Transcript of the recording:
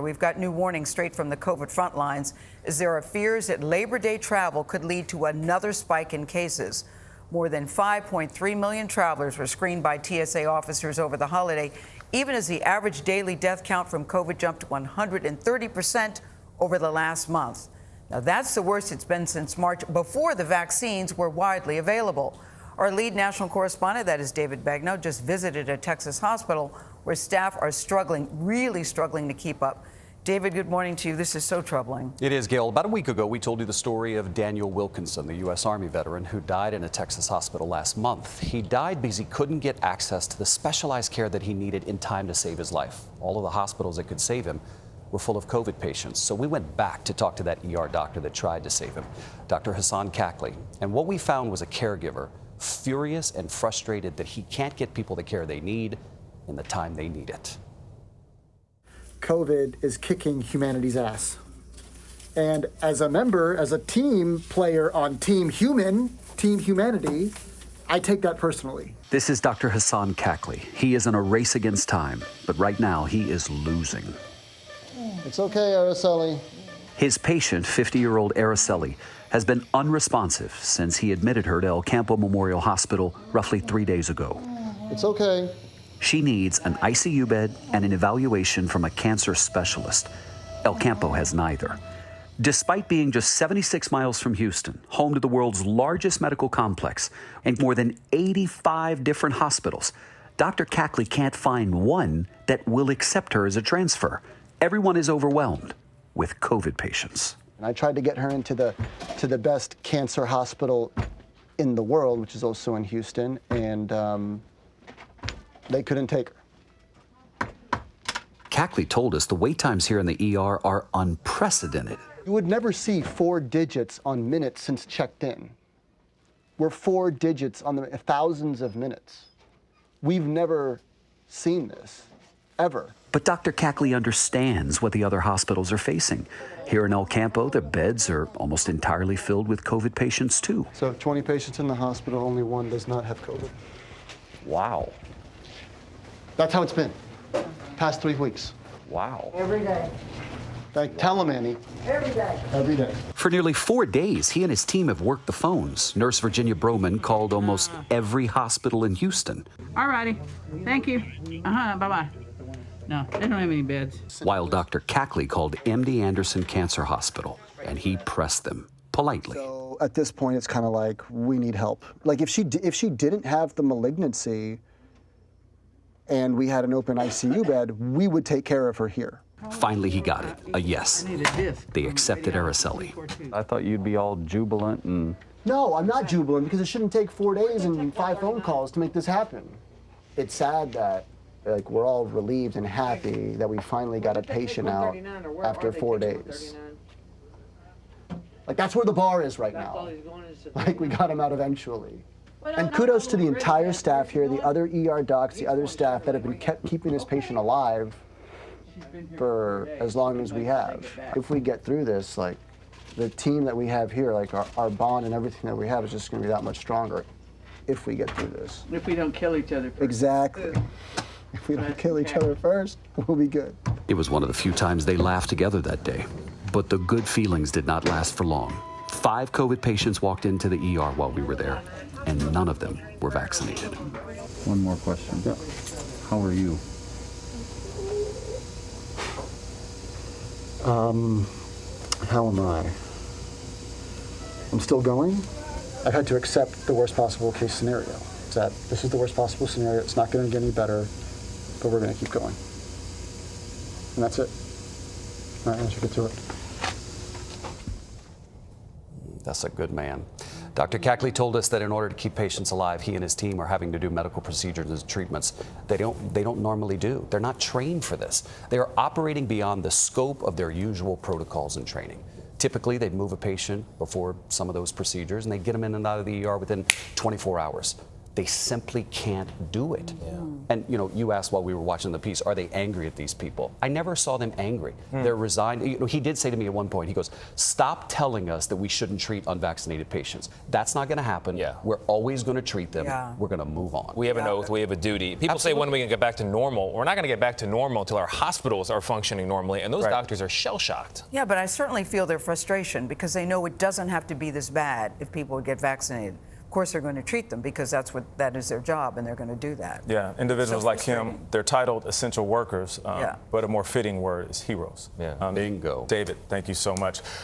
we've got new warnings straight from the COVID front lines as there are fears that Labor Day travel could lead to another spike in cases. More than 5.3 million travelers were screened by TSA officers over the holiday, even as the average daily death count from COVID jumped 130% over the last month. Now, that's the worst it's been since March, before the vaccines were widely available. Our lead national correspondent, that is David Begnaud, just visited a Texas hospital where staff are struggling, really struggling to keep up. David, good morning to you. This is so troubling. It is, Gail. About a week ago, we told you the story of Daniel Wilkinson, the U.S. Army veteran who died in a Texas hospital last month. He died because he couldn't get access to the specialized care that he needed in time to save his life. All of the hospitals that could save him were full of COVID patients. So we went back to talk to that ER doctor that tried to save him, Dr. Hassan Kakli. And what we found was a caregiver furious and frustrated that he can't get people the care they need in the time they need it. COVID is kicking humanity's ass. And as a member, as a team player on Team Humanity, I take that personally. This is Dr. Hassan Kakli. He is in a race against time, but right now he is losing. It's okay, Araceli. His patient, 50-year-old Araceli, has been unresponsive since he admitted her to El Campo Memorial Hospital roughly 3 days ago. It's okay. She needs an ICU bed and an evaluation from a cancer specialist. El Campo has neither. Despite being just 76 miles from Houston, home to the world's largest medical complex and more than 85 different hospitals, Dr. Kakli can't find one that will accept her as a transfer. Everyone is overwhelmed with COVID patients. And I tried to get her into the best cancer hospital in the world, which is also in Houston, and they couldn't take her. Kakli told us the wait times here in the ER are unprecedented. You would never see 4 digits on minutes since checked in. We're 4 digits on the thousands of minutes. We've never seen this, ever. But Dr. Kakli understands what the other hospitals are facing. Here in El Campo, the beds are almost entirely filled with COVID patients, too. So 20 patients in the hospital, only 1 does not have COVID. Wow. That's how it's been, past 3 weeks. Wow. Every day. Tell him, Annie. Every day. Every day. For nearly 4 days, he and his team have worked the phones. Nurse Virginia Broman called almost every hospital in Houston. All righty. Thank you. Bye-bye. No, they don't have any beds. While Dr. Kakli called MD Anderson Cancer Hospital, and he pressed them politely. So at this point, it's kind of like, we need help. Like if she didn't have the malignancy and we had an open ICU bed, we would take care of her here. Finally, he got it, a yes. They accepted Araceli. I thought you'd be all jubilant and... No, I'm not jubilant because it shouldn't take 4 days and 5 phone calls to make this happen. It's sad that we're all relieved and happy that we finally got a patient out after 4 days. Like that's where the bar is right now. Like we got him out eventually. And kudos to the entire staff here, the other ER docs, the other staff that have been keeping this patient alive for as long as we have. If we get through this, like the team that we have here, like our bond and everything that we have is just going to be that much stronger if we get through this. If we don't kill each other first. Exactly. If we don't kill each other first, we'll be good. It was one of the few times they laughed together that day. But the good feelings did not last for long. 5 COVID patients walked into the ER while we were there, and none of them were vaccinated. One more question. Yeah. How are you? How am I? I'm still going. I've had to accept the worst possible case scenario. It's that this is the worst possible scenario. It's not going to get any better, but we're going to keep going. And that's it. All right, let's get through it. That's a good man. Dr. Kakli told us that in order to keep patients alive, he and his team are having to do medical procedures and treatments they don't normally do. They're not trained for this. They are operating beyond the scope of their usual protocols and training. Typically, they'd move a patient before some of those procedures, and they'd get them in and out of the ER within 24 hours. They simply can't do it. And you know, you asked while we were watching the piece, are they angry at these people? I never saw them angry. They're resigned. You know, he did say to me at one point, he goes, stop telling us that we shouldn't treat unvaccinated patients. That's not going to happen. We're always going to treat them. We're going to move on. We have an oath, we have a duty. People say, when are we going to get back to normal? We're not going to get back to normal until our hospitals are functioning normally, and those doctors are shell-shocked. Yeah, but I certainly feel their frustration because they know it doesn't have to be this bad if people would get vaccinated. Of course, they're going to treat them because that is their job, and they're going to do that. Yeah, individuals like him, they're titled essential workers, but a more fitting word is heroes. Bingo. David, thank you so much.